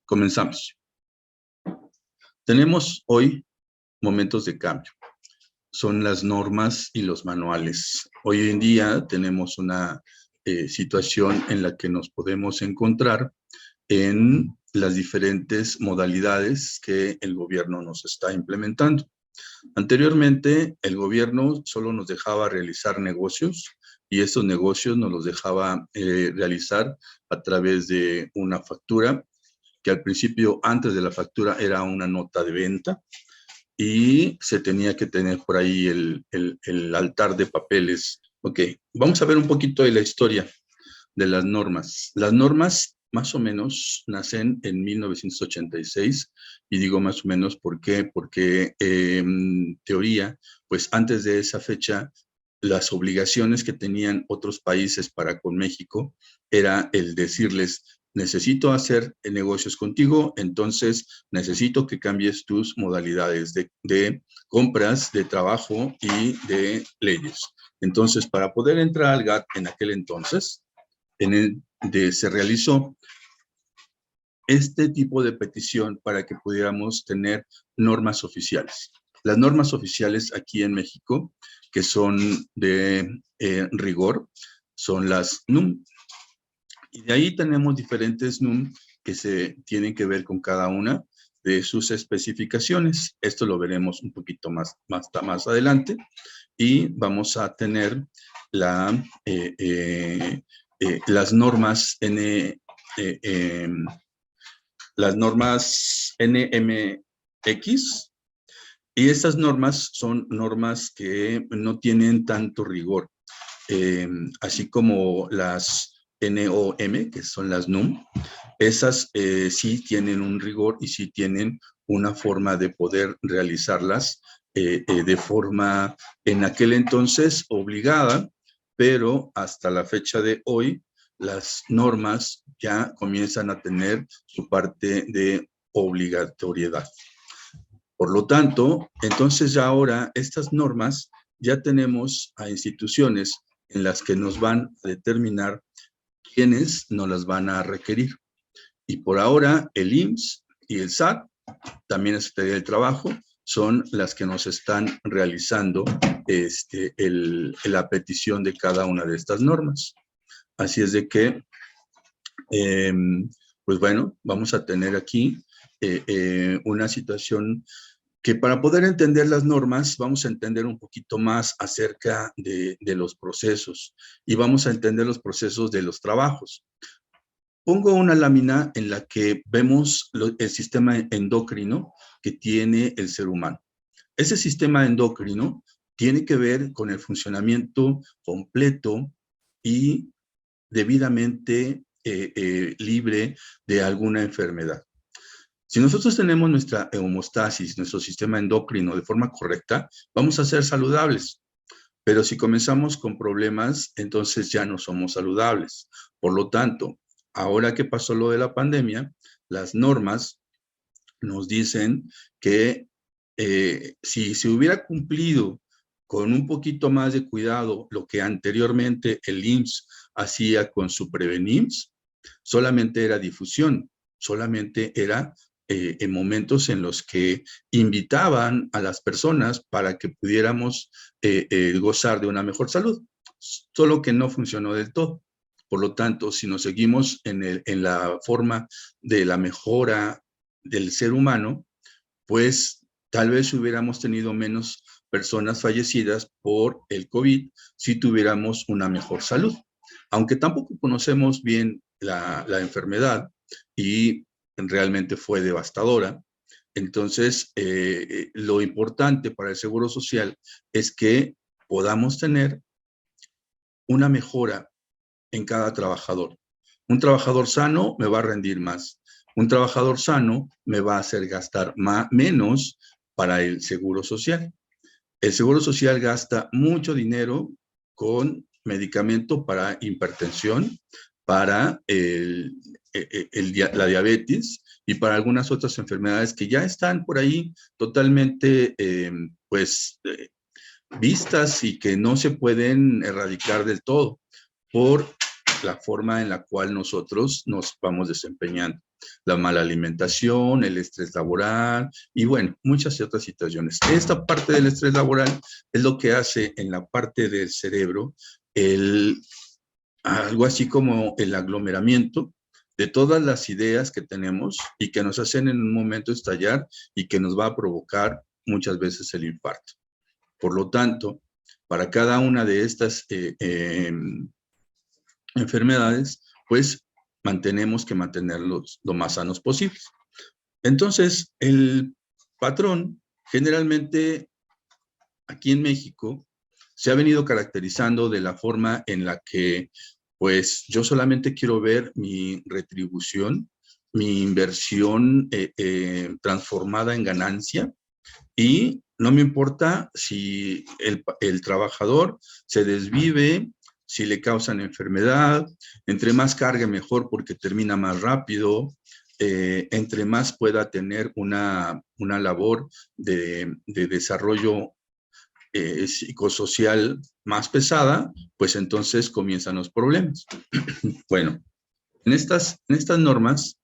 Comenzamos. Tenemos hoy momentos de cambio. Son las normas y los manuales. Hoy en día tenemos una situación en la que nos podemos encontrar en las diferentes modalidades que el gobierno nos está implementando. Anteriormente, el gobierno solo nos dejaba realizar negocios y esos negocios nos los dejaba realizar a través de una factura, que al principio, antes de la factura, era una nota de venta y se tenía que tener por ahí el altar de papeles. Ok, vamos a ver un poquito de la historia de las normas. Las normas más o menos nacen en 1986 y digo más o menos ¿por qué? Porque en teoría, pues antes de esa fecha, las obligaciones que tenían otros países para con México era el decirles: necesito hacer negocios contigo, entonces necesito que cambies tus modalidades de compras, de trabajo y de leyes. Entonces, para poder entrar al GATT en aquel entonces, se realizó este tipo de petición para que pudiéramos tener normas oficiales. Las normas oficiales aquí en México, que son de rigor, son las NUM. Y de ahí tenemos diferentes NUM que se tienen que ver con cada una de sus especificaciones. Esto lo veremos un poquito más adelante. Y vamos a tener las normas las normas NMX, y estas normas son normas que no tienen tanto rigor, así como las NOM, que son las NUM. Esas sí tienen un rigor y sí tienen una forma de poder realizarlas de forma, en aquel entonces, obligada, pero hasta la fecha de hoy, las normas ya comienzan a tener su parte de obligatoriedad. Por lo tanto, entonces ya ahora estas normas ya tenemos a instituciones en las que nos van a determinar quiénes nos las van a requerir. Y por ahora el IMSS y el SAT, también la Secretaría del Trabajo, son las que nos están realizando la petición de cada una de estas normas. Así es de que, pues bueno, vamos a tener aquí una situación que, para poder entender las normas, vamos a entender un poquito más acerca de los procesos y vamos a entender los procesos de los trabajos. Pongo una lámina en la que vemos el sistema endocrino que tiene el ser humano. Ese sistema endocrino tiene que ver con el funcionamiento completo y debidamente libre de alguna enfermedad. Si nosotros tenemos nuestra homeostasis, nuestro sistema endocrino de forma correcta, vamos a ser saludables. Pero si comenzamos con problemas, entonces ya no somos saludables. Por lo tanto, ahora que pasó lo de la pandemia, las normas nos dicen que si se hubiera cumplido con un poquito más de cuidado lo que anteriormente el IMSS hacía con su Prevenims, solamente era difusión, solamente era en momentos en los que invitaban a las personas para que pudiéramos gozar de una mejor salud, solo que no funcionó del todo. Por lo tanto, si nos seguimos en la forma de la mejora del ser humano, pues tal vez hubiéramos tenido menos personas fallecidas por el COVID si tuviéramos una mejor salud. Aunque tampoco conocemos bien la enfermedad y realmente fue devastadora, entonces lo importante para el Seguro Social es que podamos tener una mejora en cada trabajador. Un trabajador sano me va a rendir más. Un trabajador sano me va a hacer gastar menos para el Seguro Social. El Seguro Social gasta mucho dinero con medicamento para hipertensión, para la diabetes y para algunas otras enfermedades que ya están por ahí totalmente vistas y que no se pueden erradicar del todo por la forma en la cual nosotros nos vamos desempeñando. la mala alimentación, el estrés laboral y bueno, muchas otras situaciones. Esta parte del estrés laboral es lo que hace en la parte del cerebro algo así como el aglomeramiento de todas las ideas que tenemos y que nos hacen en un momento estallar y que nos va a provocar muchas veces el infarto. Por lo tanto, para cada una de estas enfermedades, pues tenemos que mantenerlos lo más sanos posibles. Entonces, el patrón generalmente aquí en México se ha venido caracterizando de la forma en la que, pues, yo solamente quiero ver mi retribución, mi inversión transformada en ganancia, y no me importa si el trabajador se desvive, si le causan enfermedad, entre más cargue mejor porque termina más rápido, entre más pueda tener una labor de desarrollo psicosocial más pesada, pues entonces comienzan los problemas. Bueno, en estas normas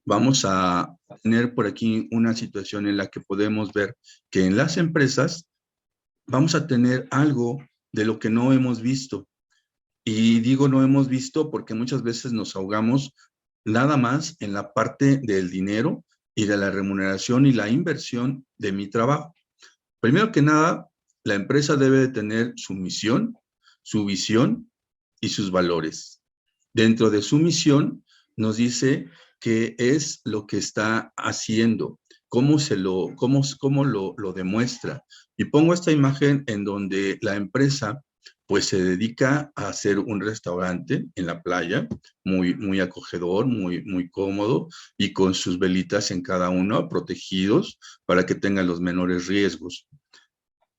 vamos a tener por aquí una situación en la que podemos ver que en las empresas vamos a tener algo de lo que no hemos visto. Y digo no hemos visto porque muchas veces nos ahogamos nada más en la parte del dinero y de la remuneración y la inversión de mi trabajo. Primero que nada, la empresa debe de tener su misión, su visión y sus valores. Dentro de su misión nos dice qué es lo que está haciendo, cómo lo demuestra. Y pongo esta imagen en donde la empresa pues se dedica a hacer un restaurante en la playa, muy acogedor, muy cómodo, y con sus velitas en cada uno, protegidos para que tengan los menores riesgos.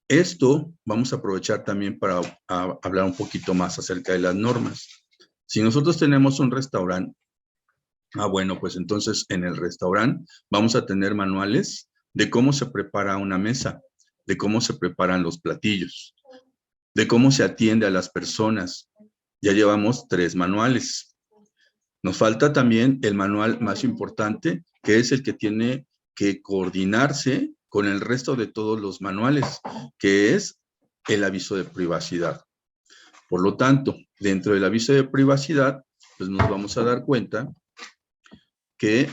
Esto vamos a aprovechar también para hablar un poquito más acerca de las normas. Si nosotros tenemos un restaurante, bueno, pues entonces en el restaurante vamos a tener manuales de cómo se prepara una mesa, de cómo se preparan los platillos, de cómo se atiende a las personas. Ya llevamos 3 manuales. Nos falta también el manual más importante, que es el que tiene que coordinarse con el resto de todos los manuales, que es el aviso de privacidad. Por lo tanto, dentro del aviso de privacidad, pues nos vamos a dar cuenta que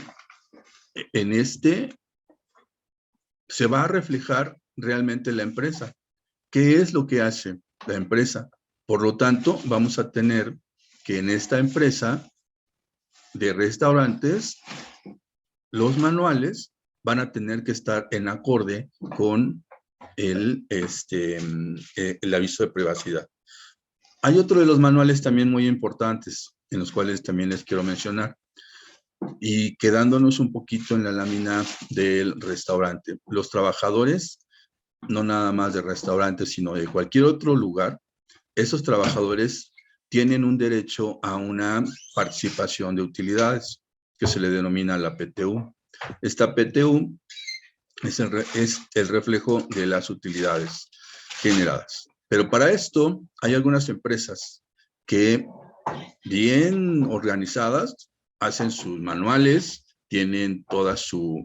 en este se va a reflejar realmente la empresa. ¿Qué es lo que hace la empresa? Por lo tanto, vamos a tener que en esta empresa de restaurantes, los manuales van a tener que estar en acorde con el aviso de privacidad. Hay otro de los manuales también muy importantes, en los cuales también les quiero mencionar. Y quedándonos un poquito en la lámina del restaurante. Los trabajadores, no nada más de restaurantes, sino de cualquier otro lugar, esos trabajadores tienen un derecho a una participación de utilidades, que se le denomina la PTU. Esta PTU es el reflejo de las utilidades generadas. Pero para esto hay algunas empresas que, bien organizadas, hacen sus manuales, tienen toda su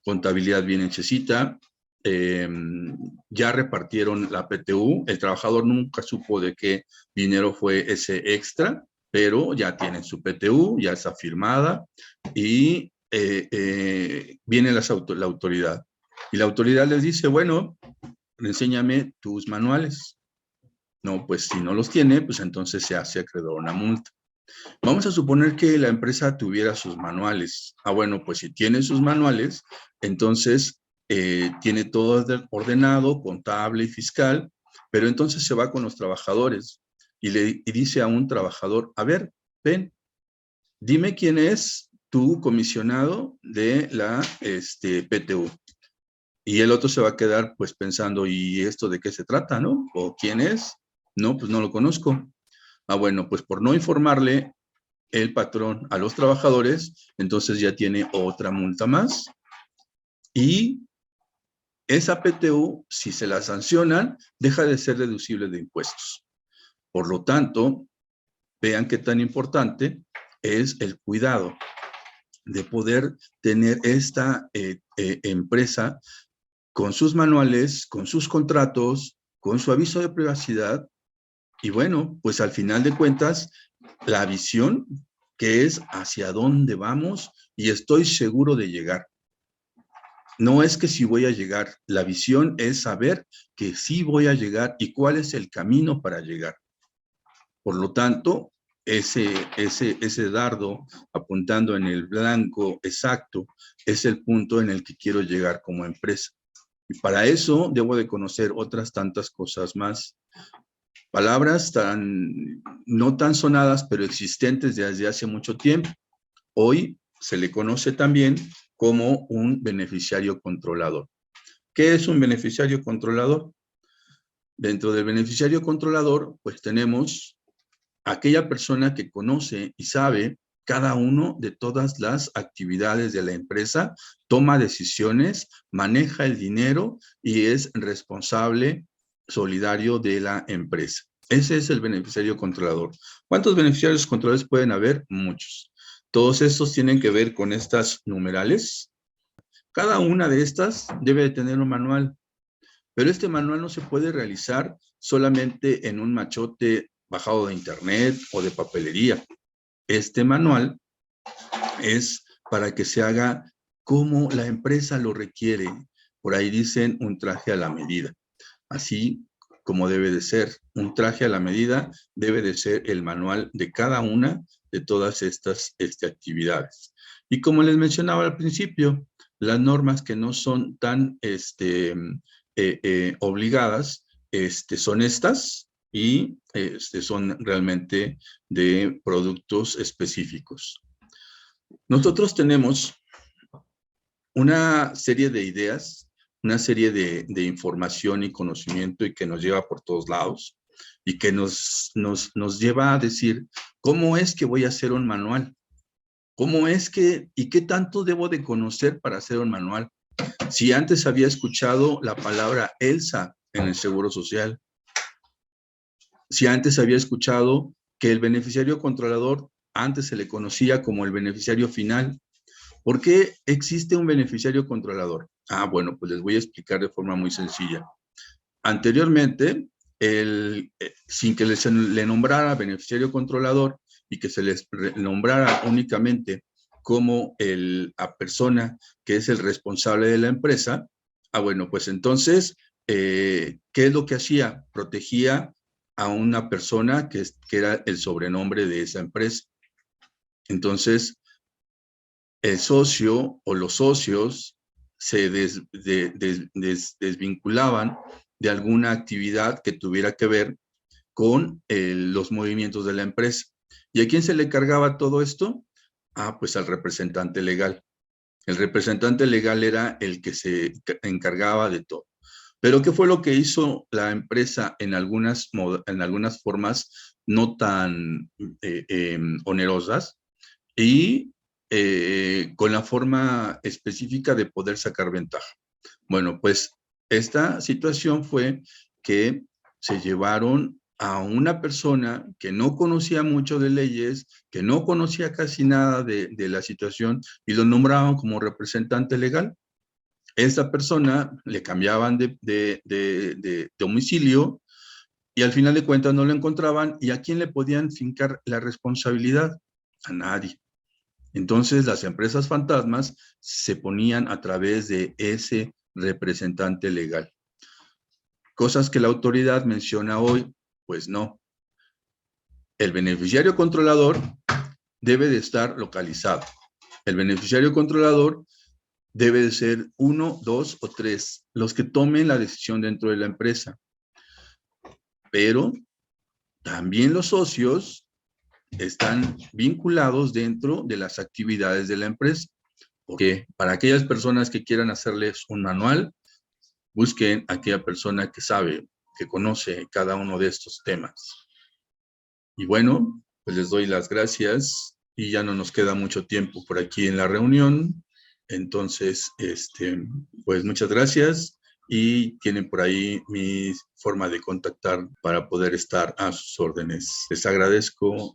contabilidad bien hechecita, ya repartieron la PTU, el trabajador nunca supo de qué dinero fue ese extra, pero ya tienen su PTU, ya está firmada y viene la autoridad. Y la autoridad les dice, bueno, enséñame tus manuales. No, pues si no los tiene, pues entonces se hace acreedor una multa. Vamos a suponer que la empresa tuviera sus manuales. Bueno, pues si tiene sus manuales, entonces tiene todo ordenado, contable y fiscal, pero entonces se va con los trabajadores y dice a un trabajador, a ver, ven, dime quién es tu comisionado de la PTU. Y el otro se va a quedar pues pensando, ¿y esto de qué se trata, no? ¿O quién es? No, pues no lo conozco. Bueno, pues por no informarle el patrón a los trabajadores, entonces ya tiene otra multa más. Y esa PTU, si se la sancionan, deja de ser deducible de impuestos. Por lo tanto, vean qué tan importante es el cuidado de poder tener esta empresa con sus manuales, con sus contratos, con su aviso de privacidad. Y bueno, pues al final de cuentas, la visión que es hacia dónde vamos y estoy seguro de llegar. No es que si voy a llegar, la visión es saber que sí voy a llegar y cuál es el camino para llegar. Por lo tanto, ese dardo apuntando en el blanco exacto es el punto en el que quiero llegar como empresa. Y para eso debo de conocer otras tantas cosas más. Palabras no tan sonadas, pero existentes desde hace mucho tiempo. Hoy se le conoce también como un beneficiario controlador. ¿Qué es un beneficiario controlador? Dentro del beneficiario controlador, pues tenemos aquella persona que conoce y sabe cada uno de todas las actividades de la empresa, toma decisiones, maneja el dinero y es responsable solidario de la empresa. Ese es el beneficiario controlador. ¿Cuántos beneficiarios controladores pueden haber? Muchos. Todos estos tienen que ver con estas numerales. Cada una de estas debe de tener un manual, pero este manual no se puede realizar solamente en un machote bajado de internet o de papelería. Este manual es para que se haga como la empresa lo requiere. Por ahí dicen un traje a la medida. Así como debe de ser. Un traje a la medida debe de ser el manual de cada una de todas estas actividades. Y como les mencionaba al principio, las normas que no son tan obligadas son estas y son realmente de productos específicos. Nosotros tenemos una serie de ideas, una serie de información y conocimiento y que nos lleva por todos lados y que nos lleva a decir, ¿cómo es que voy a hacer un manual? ¿Cómo es que, y qué tanto debo de conocer para hacer un manual? Si antes había escuchado la palabra ELSA en el Seguro Social, si antes había escuchado que el beneficiario controlador antes se le conocía como el beneficiario final. ¿Por qué existe un beneficiario controlador? Bueno, pues les voy a explicar de forma muy sencilla. Anteriormente, sin que le nombrara beneficiario controlador y que se les nombrara únicamente como la persona que es el responsable de la empresa, bueno, pues entonces, ¿qué es lo que hacía? Protegía a una persona que era el sobrenombre de esa empresa. Entonces, el socio o los socios se desvinculaban de alguna actividad que tuviera que ver con los movimientos de la empresa. ¿Y a quién se le cargaba todo esto? Pues al representante legal. El representante legal era el que se encargaba de todo. Pero ¿qué fue lo que hizo la empresa en algunas formas no tan onerosas? Y con la forma específica de poder sacar ventaja. Bueno, pues esta situación fue que se llevaron a una persona que no conocía mucho de leyes, que no conocía casi nada de la situación y lo nombraban como representante legal. Esta persona le cambiaban de domicilio y al final de cuentas no lo encontraban. ¿Y a quién le podían fincar la responsabilidad? A nadie. Entonces, las empresas fantasmas se ponían a través de ese representante legal. Cosas que la autoridad menciona hoy, pues no. El beneficiario controlador debe de estar localizado. El beneficiario controlador debe de ser 1, 2 o 3, los que tomen la decisión dentro de la empresa. Pero también los socios están vinculados dentro de las actividades de la empresa. Porque para aquellas personas que quieran hacerles un manual, busquen a aquella persona que sabe, que conoce cada uno de estos temas. Y bueno, pues les doy las gracias y ya no nos queda mucho tiempo por aquí en la reunión. Entonces, pues muchas gracias y tienen por ahí mi forma de contactar para poder estar a sus órdenes. Les agradezco